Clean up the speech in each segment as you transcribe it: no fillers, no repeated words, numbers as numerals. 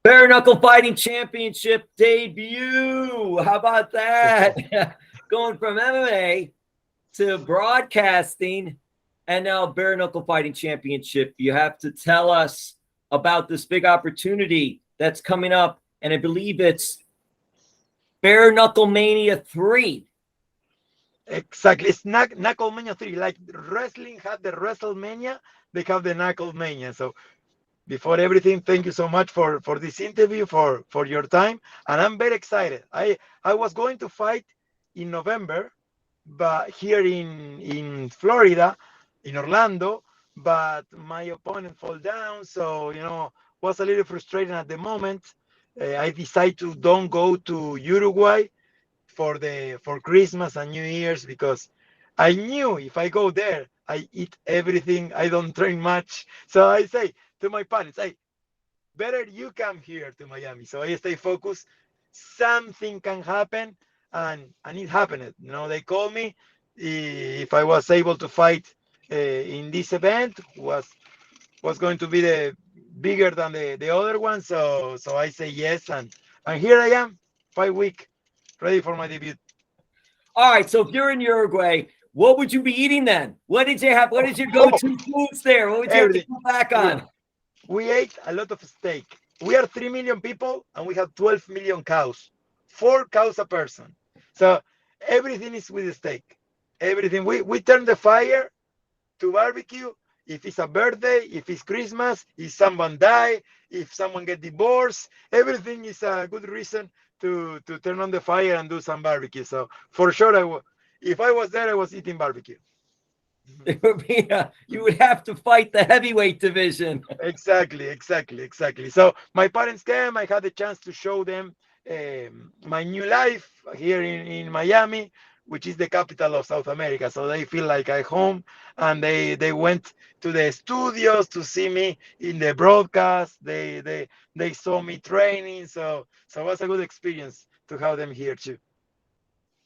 Bare Knuckle Fighting Championship debut. How about that? Going from MMA to broadcasting and now Bare Knuckle Fighting Championship. You have to tell us about this big opportunity that's coming up. And I believe it's Bare Knuckle Mania 3. Exactly. It's KnuckleMania 3. Like wrestling had the WrestleMania, they have the KnuckleMania. So before everything, thank you so much for this interview, for your time. And I'm very excited. I was going to fight in November, but here in Florida, in Orlando, but my opponent fell down. So, was a little frustrating at the moment. I decided to don't go to Uruguay for Christmas and New Year's because I knew if I go there, I eat everything. I don't train much. So I say to my parents, hey, better you come here to Miami. So I stay focused. Something can happen, and it happened. They called me if I was able to fight in this event. Was going to be the bigger than the other one. So I say yes, and here I am, 5 week, ready for my debut. All right. So if you're in Uruguay, what would you be eating then? What did you have? What is your Oh, go-to foods there? What would you have to everything. go back We, on? we ate a lot of steak. We are 3 million people and we have 12 million cows, 4 cows a person. So everything is with the steak. Everything. We turn the fire to barbecue. If it's a birthday, if it's Christmas, if someone die, if someone get divorced, everything is a good reason to turn on the fire and do some barbecue. So for sure, if I was there, I was eating barbecue. It would be you would have to fight the heavyweight division. Exactly. So my parents came. I had the chance to show them my new life here in Miami, which is the capital of South America. So they feel like I home, and they went to the studios to see me in the broadcast. They saw me training. So it was a good experience to have them here too.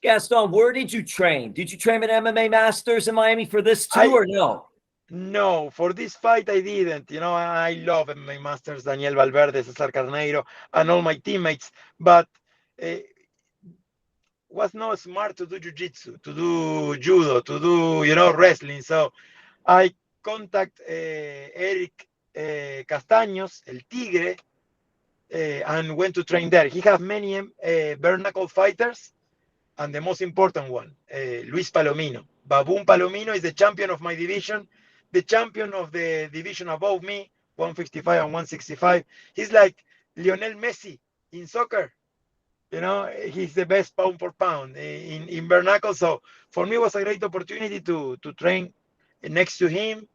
Gaston, where did you train? Did you train at MMA Masters in Miami for this too, I or no? No, for this fight I didn't. I love my masters, Daniel Valverde, Cesar Carneiro, and all my teammates, but uh, was not smart to do jiu-jitsu, to do judo, to do wrestling. So I contact Eric Castaños, El Tigre, and went to train there. He has many bare knuckle fighters, and the most important one, Luis Palomino. Baboon Palomino is the champion of my division, the champion of the division above me, 155 and 165. He's like Lionel Messi in soccer. He's the best pound for pound in bare knuckle. So for me, it was a great opportunity to train next to him.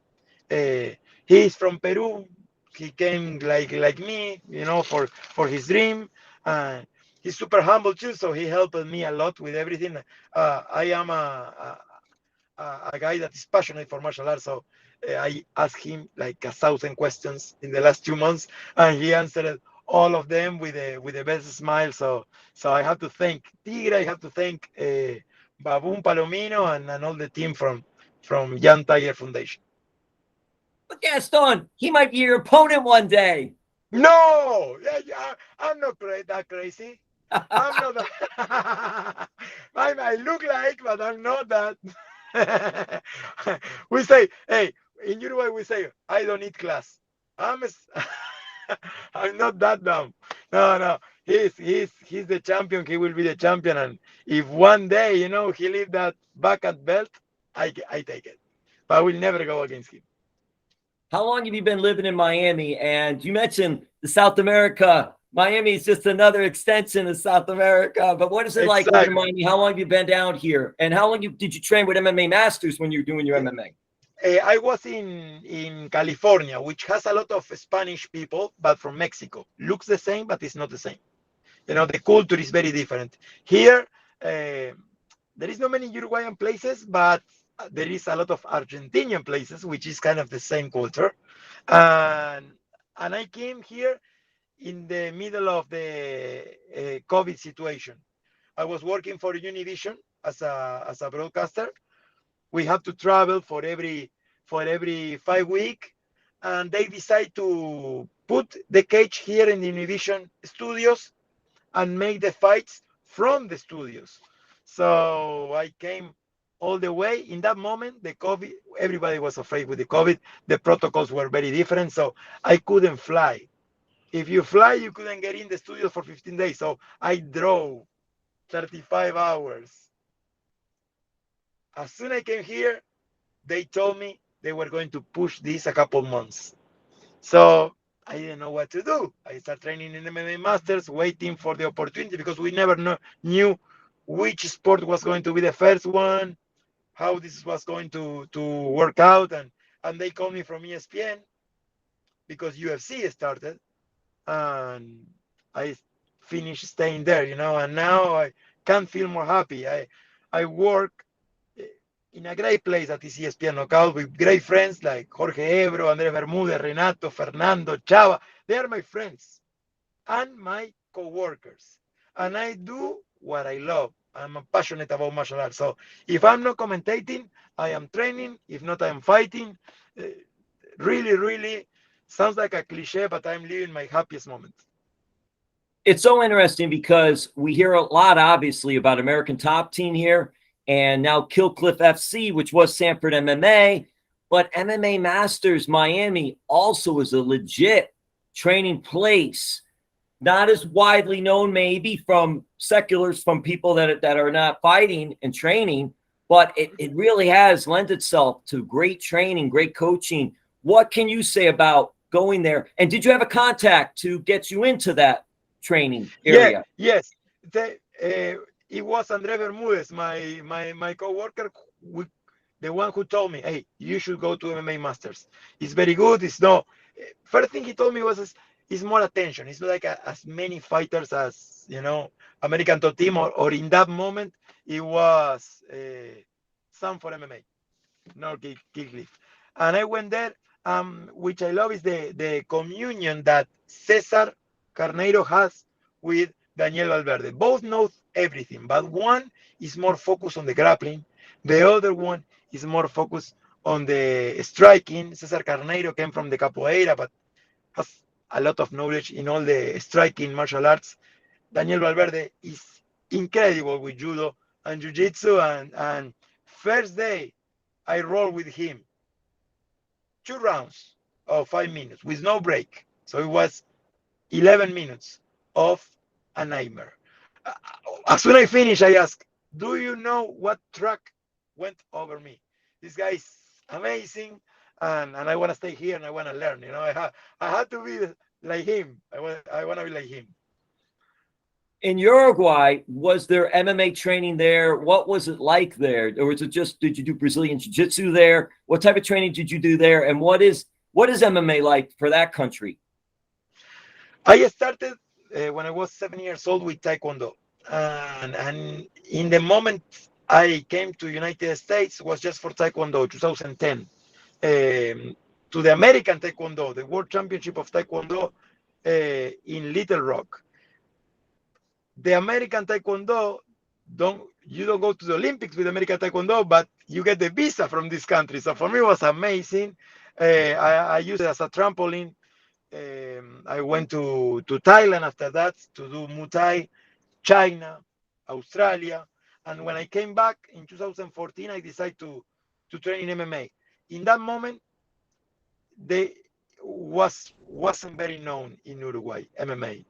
He's from Peru. He came like me, for his dream. And he's super humble too, so he helped me a lot with everything. I am a guy that is passionate for martial arts, so I asked him like 1,000 questions in the last 2 months, and he answered all of them with the best smile. So I have to thank Tigre, I have to thank Baboon Palomino and all the team from Young Tiger Foundation. But Gaston, he might be your opponent one day. No, yeah, I'm not that crazy. I'm not that. I look like, but I'm not that. We say, hey, in Uruguay, we say, I don't need class. I'm, I'm not that dumb. No. He's the champion. He will be the champion. And if one day, he leave that bucket belt, I take it. But I will never go against him. How long have you been living in Miami? And you mentioned the South America. Miami is just another extension of South America. But what is it like living in Exactly. Miami? How long have you been down here? And how long did you train with MMA Masters when you were doing your MMA? I was in California, which has a lot of Spanish people, but from Mexico. Looks the same, but it's not the same. The culture is very different. Here, there is not many Uruguayan places, but there is a lot of Argentinian places, which is kind of the same culture. And I came here in the middle of the COVID situation. I was working for Univision as a broadcaster. We have to travel for every 5 weeks, and they decide to put the cage here in the Univision studios and make the fights from the studios. So I came all the way. In that moment, the COVID, everybody was afraid with the COVID. The protocols were very different, so I couldn't fly. If you fly, you couldn't get in the studio for 15 days. So I drove 35 hours. As soon as I came here, they told me they were going to push this a couple months. So I didn't know what to do. I started training in MMA Masters, waiting for the opportunity because we never knew which sport was going to be the first one, how this was going to work out. And they called me from ESPN because UFC started, and I finished staying there, and now I can't feel more happy. I work in a great place at this ESPN Knockout with great friends like Jorge Ebro, Andrés Bermúdez, Renato, Fernando, Chava. They are my friends and my co-workers. And I do what I love. I'm passionate about martial arts. So if I'm not commentating, I am training. If not, I am fighting. Really, really sounds like a cliche, but I'm living my happiest moment. It's so interesting because we hear a lot, obviously, about American Top Team here, and now Kill Cliff FC, which was Sanford MMA, but MMA Masters Miami also is a legit training place. Not as widely known, maybe, from seculars, from people that are not fighting and training, but it really has lent itself to great training, great coaching. What can you say about going there? And did you have a contact to get you into that training area? Yes. It was Andrés Bermúdez, my co-worker, the one who told me, hey, you should go to MMA Masters. It's very good. It's no. First thing he told me was it's more attention. It's not like as many fighters as, American Top Team, or in that moment, it was Sanford MMA, North Kickliff. And I went there, which I love is the communion that Cesar Carneiro has with Daniel Valverde. Both know everything, but one is more focused on the grappling. The other one is more focused on the striking. Cesar Carneiro came from the capoeira, but has a lot of knowledge in all the striking martial arts. Daniel Valverde is incredible with judo and jiu-jitsu, and first day I rolled with him 2 rounds of 5 minutes with no break. So it was 11 minutes of a nightmare. As soon as I finished, I asked, do you know what truck went over me? This guy is amazing, and I want to stay here and I want to learn. I had to be like him. I want to be like him. In Uruguay, was there MMA training there? What was it like there? Or was it just, did you do Brazilian Jiu-Jitsu there? What type of training did you do there? And what is MMA like for that country? I started when I was 7 years old with Taekwondo. And in the moment I came to United States was just for Taekwondo, 2010. To the American Taekwondo, the World Championship of Taekwondo in Little Rock. The American Taekwondo, you don't go to the Olympics with American Taekwondo, but you get the visa from this country. So for me, it was amazing. I used it as a trampoline. I went to Thailand after that to do Muay Thai, China, Australia. And when I came back in 2014, I decided to train in MMA. In that moment, they wasn't very known in Uruguay, MMA,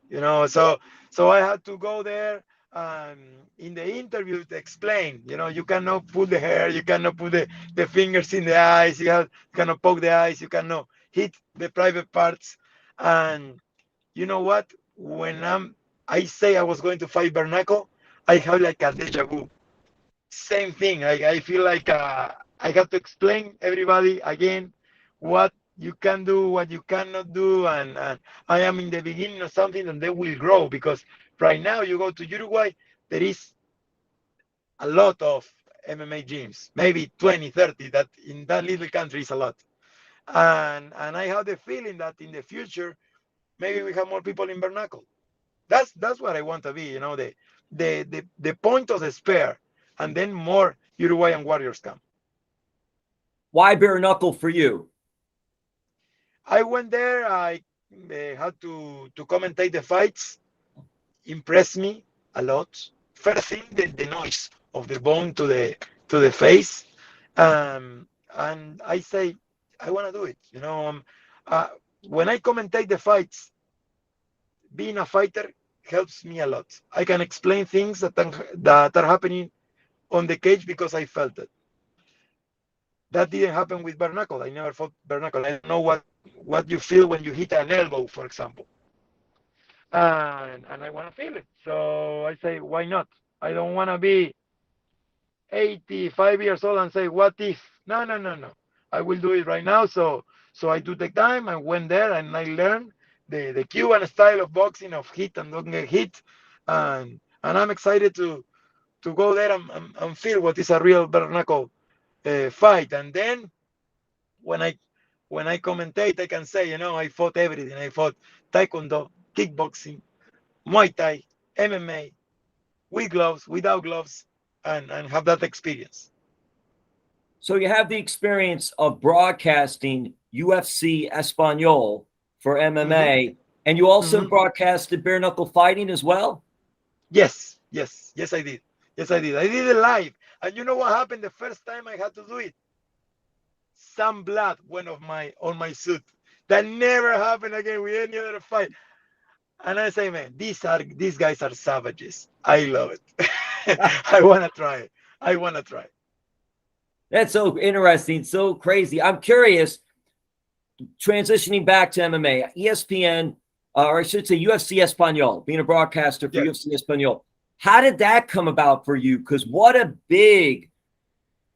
so I had to go there, and in the interview to explain, you cannot put the hair, you cannot put the fingers in the eyes, you cannot poke the eyes, you cannot hit the private parts. And you know what? When I say I was going to fight Bare Knuckle, I have like a deja vu. Same thing. I feel like I have to explain everybody again what you can do, what you cannot do, and I am in the beginning of something, and they will grow, because right now you go to Uruguay, there is a lot of MMA gyms, maybe 20, 30. That in that little country is a lot, and I have the feeling that in the future maybe we have more people in Bare Knuckle. That's what I want to be, the point of the spear, and then more Uruguayan warriors come. Why Bare Knuckle for you? I went there. I had to commentate the fights. Impressed me a lot. First thing, the noise of the bone to the face, and I say, I want to do it. Uh, when I commentate the fights, being a fighter helps me a lot. I can explain things that are happening on the cage because I felt it. That didn't happen with bare knuckle. I never fought bare knuckle. I don't know what you feel when you hit an elbow, for example. And I want to feel it. So I say, why not? I don't want to be 85 years old and say, what if? No, no, no, no. I will do it right now. So I do take time. I went there and I learned the Cuban style of boxing of hit and don't get hit. And I'm excited to go there and feel what is a real bare knuckle fight. And then when I commentate, I can say, I fought everything. I fought taekwondo, kickboxing, Muay Thai, MMA, with gloves, without gloves, and have that experience. So you have the experience of broadcasting UFC Espanol for MMA, and you also broadcasted bare knuckle fighting as well? Yes, I did. Yes, I did. I did it live. And you know what happened the first time I had to do it? Some blood went on my suit. That never happened again with any other fight. And I say, man, these guys are savages. I love it. I wanna try it. I wanna try. That's so interesting, so crazy. I'm curious, transitioning back to MMA, ESPN, or I should say UFC Espanol, being a broadcaster for UFC Espanol. How did that come about for you? Because what a big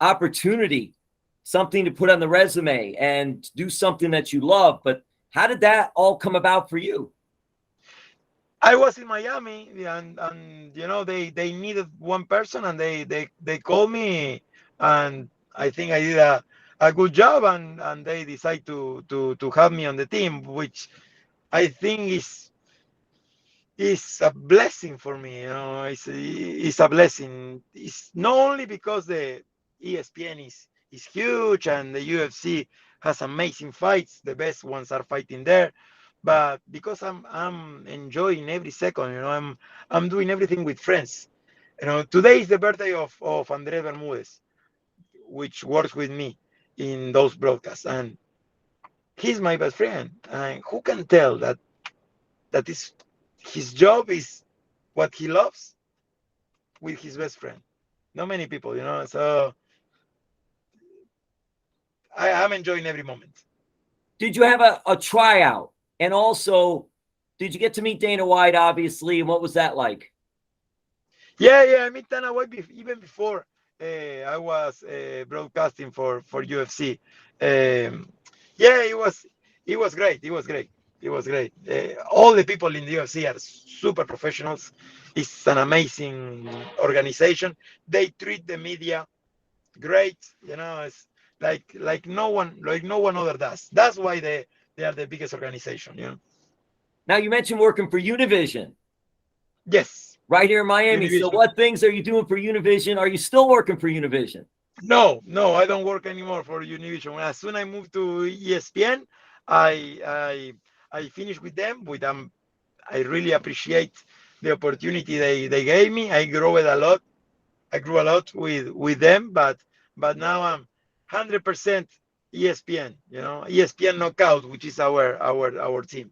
opportunity, something to put on the resume and do something that you love. But how did that all come about for you? I was in Miami, and they needed one person, and they called me, and I think I did a good job, and they decided to have me on the team, which I think is a blessing for me. It's a blessing. It's not only because the ESPN is huge and the UFC has amazing fights, the best ones are fighting there, but because I'm enjoying every second. I'm doing everything with friends. Today is the birthday of Andres Bermudez, which works with me in those broadcasts, and he's my best friend. And who can tell that is his job is what he loves with his best friend? Not many people. So I'm enjoying every moment. Did you have a tryout? And also, did you get to meet Dana White, obviously, and what was that like? Yeah, I met Dana White even before I was broadcasting for UFC. Yeah, it was great. It was great. It was great. All the people in the UFC are super professionals. It's an amazing organization. They treat the media great. It's like no one other does. That's why they are the biggest organization. Now, you mentioned working for Univision. Yes. Right here in Miami. Univision. So what things are you doing for Univision? Are you still working for Univision? No, I don't work anymore for Univision. As soon as I moved to ESPN, I finished with them. I really appreciate the opportunity they gave me. I grew a lot. I grew a lot with them, but now I'm 100% ESPN. ESPN Knockout, which is our team.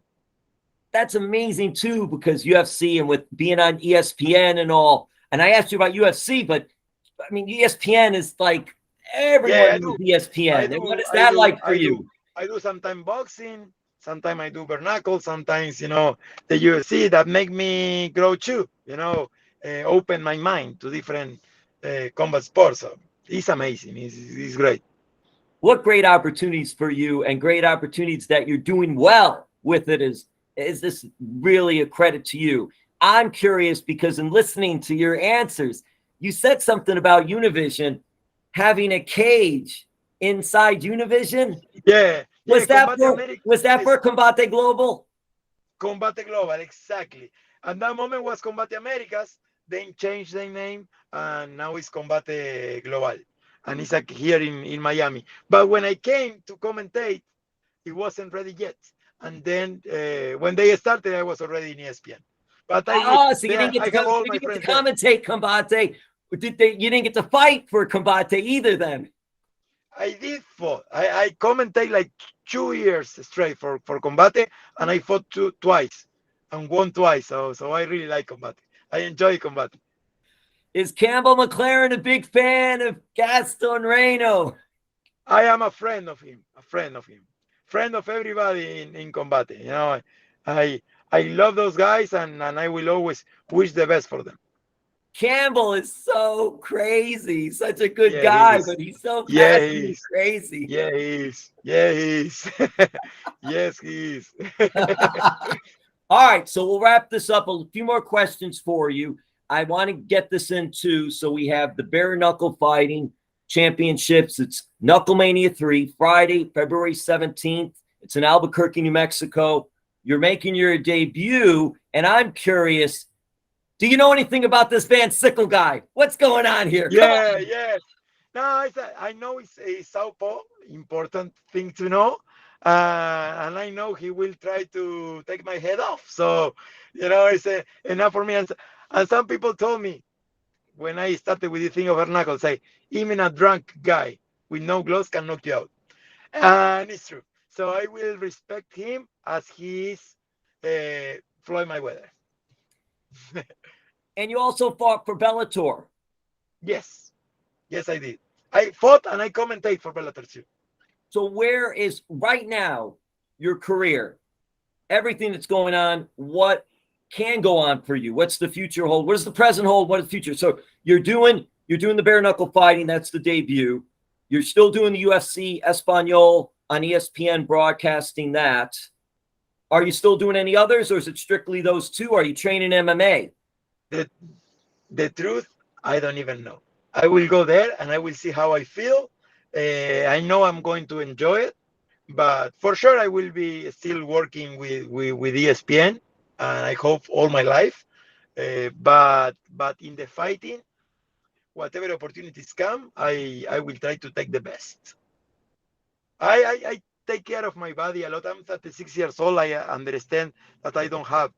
That's amazing too, because UFC and with being on ESPN and all. And I asked you about UFC, but I mean, ESPN is like everyone knows ESPN. And what is that like for you? I do sometimes boxing, sometimes I do bare knuckle, sometimes the UFC that make me grow too. Open my mind to different combat sports. So it's amazing. It's great. What great opportunities for you, and great opportunities that you're doing well with it. Is this really a credit to you? I'm curious because in listening to your answers, you said something about Univision having a cage inside Univision. Yeah. Was that for Combate Global? Combate Global, exactly. And that moment was Combate Americas. Then changed their name, and now it's Combate Global. And it's like here in Miami. But when I came to commentate, it wasn't ready yet. And then when they started, I was already in ESPN. But So you didn't get I to, have all you my didn't get friends to there. commentate Combate. You didn't get to fight for Combate either then? I did fought. I commentate like 2 years straight for Combate, and I fought twice and won twice. So I really like Combate. I enjoy Combate. Is Campbell McLaren a big fan of Gaston Reyno? I am a friend of him, friend of everybody in Combate. You know, I love those guys, and I will always wish the best for them. Campbell is so crazy. Such a good Yeah, he guy, is. but he's so Yeah, passionate he and is. crazy. Yeah, he is. Yeah, he is. Yes, he is. All right, so we'll wrap this up. A few more questions for you. I want to get this into, so we have the Bare Knuckle Fighting Championships. It's KnuckleMania 3, Friday, February 17th. It's in Albuquerque, New Mexico. You're making your debut, and I'm curious, do you know anything about this band Sickle guy? What's going on here? Yeah, yeah. No, I know it's a Southpaw, important thing to know. And I know he will try to take my head off. So, it's enough for me. And some people told me when I started with the thing of bare knuckle, say, even a drunk guy with no gloves can knock you out. And it's true. So I will respect him as he is Floyd Mayweather. And you also fought for Bellator. Yes. Yes, I did. I fought and I commentate for Bellator too. So where is right now your career? Everything that's going on, what can go on for you? What's the future hold? What does the present hold? What is the future? So you're doing the bare knuckle fighting. That's the debut. You're still doing the UFC Espanol on ESPN, broadcasting that. Are you still doing any others, or is it strictly those two? Are you training MMA? The truth, I don't even know. I will go there and I will see how I feel. I know I'm going to enjoy it, but for sure I will be still working with ESPN, and I hope all my life. But in the fighting, whatever opportunities come, I will try to take the best. I take care of my body a lot. I'm 36 years old. I understand that I don't have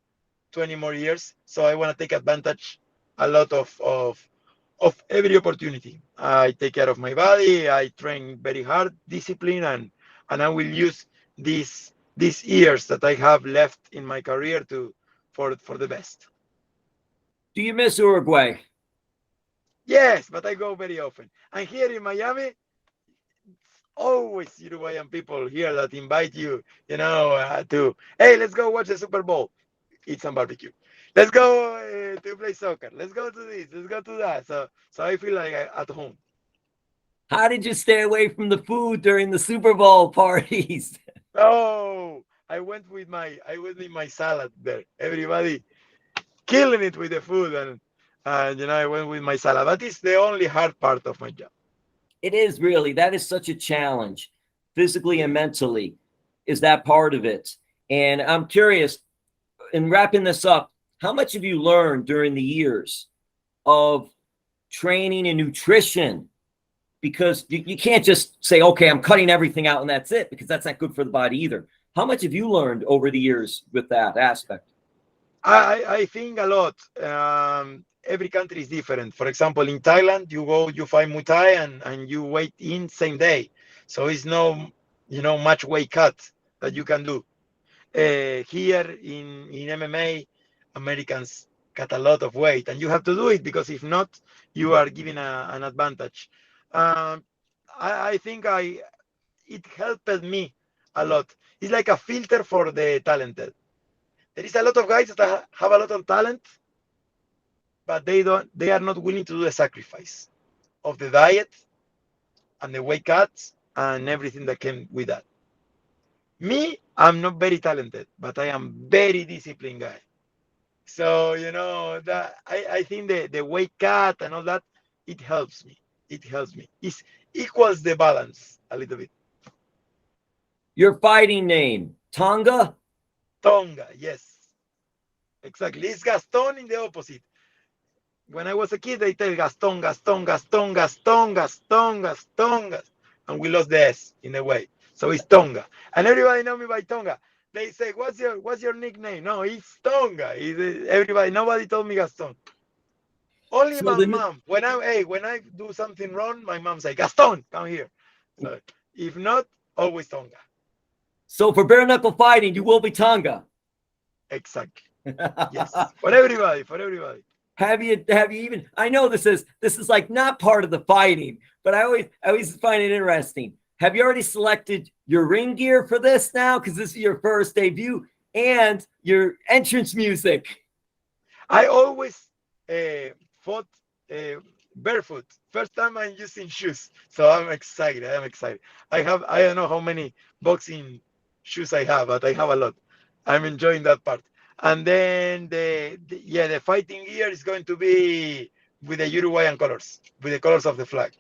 20 more years, so I want to take advantage a lot of every opportunity. I take care of my body. I train very hard, discipline, and I will use these years that I have left in my career for the best. Do you miss Uruguay? Yes, but I go very often. And here in Miami, always Uruguayan people here that invite you, to, hey, let's go watch the Super Bowl. Eat some barbecue. Let's go to play soccer. Let's go to this. Let's go to that. So I feel like I'm at home. How did you stay away from the food during the Super Bowl parties? Oh, I went with my salad there. Everybody killing it with the food, and I went with my salad. That is the only hard part of my job. It is really, that is such a challenge, physically and mentally, is that part of it. And I'm curious, in wrapping this up, how much have you learned during the years of training and nutrition? Because you can't just say, okay, I'm cutting everything out and that's it, because that's not good for the body either. How much have you learned over the years with that aspect? I think a lot. Every country is different. For example, in Thailand, you find Muay Thai and you weight in same day. So it's no, much weight cut that you can do. Here in MMA, Americans cut a lot of weight, and you have to do it, because if not, you are giving an advantage. Um, I think it helped me a lot. It's like a filter for the talented. There is a lot of guys that have a lot of talent, but they are not willing to do the sacrifice of the diet and the weight cuts and everything that came with that. Me, I'm not very talented, but I am very disciplined guy. So that I think the weight cut and all that, it helps me. It helps me. It equals the balance a little bit. Your fighting name, Tonga? Tonga, yes, exactly. It's Gaston in the opposite. When I was a kid, they tell Gaston, Gaston, Gaston, Gaston, Gaston, Gaston, and we lost the S in a way. So it's Tonga. And everybody know me by Tonga. They say, what's your nickname? No, it's Tonga. Everybody, nobody told me Gaston. Only So my mom. When I do something wrong, my mom say, Gaston, come here. So if not, always Tonga. So for bare knuckle fighting, you will be Tonga. Exactly. Yes. For everybody. Have you even, I know this is like not part of the fighting, but I always find it interesting. Have you already selected your ring gear for this now? Because this is your first debut, and your entrance music. I always fought barefoot. First time I'm using shoes. So I'm excited. I don't know how many boxing shoes I have, but I have a lot. I'm enjoying that part. And then the fighting gear is going to be with the Uruguayan colors, with the colors of the flag.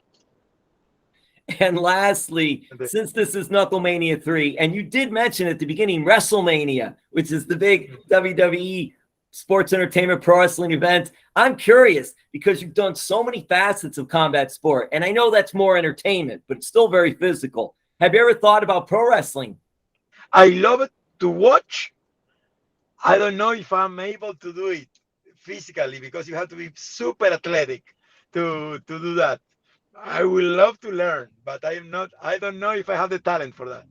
And lastly, since this is KnuckleMania 3, and you did mention at the beginning WrestleMania, which is the big WWE sports entertainment pro wrestling event, I'm curious because you've done so many facets of combat sport, and I know that's more entertainment, but it's still very physical. Have you ever thought about pro wrestling? I love it to watch. I don't know if I'm able to do it physically because you have to be super athletic to do that. I would love to learn, but I don't know if I have the talent for that.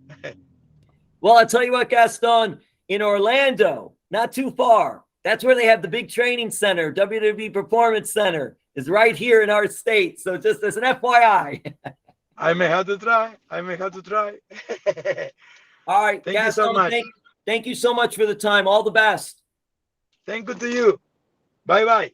Well, I'll tell you what, Gaston, in Orlando, not too far, that's where they have the big training center. WWE Performance Center is right here in our state. So just as an FYI. I may have to try. All right, Thank Gaston, you so much. Thank you so much for the time. All the best. Thank you to you. Bye-bye.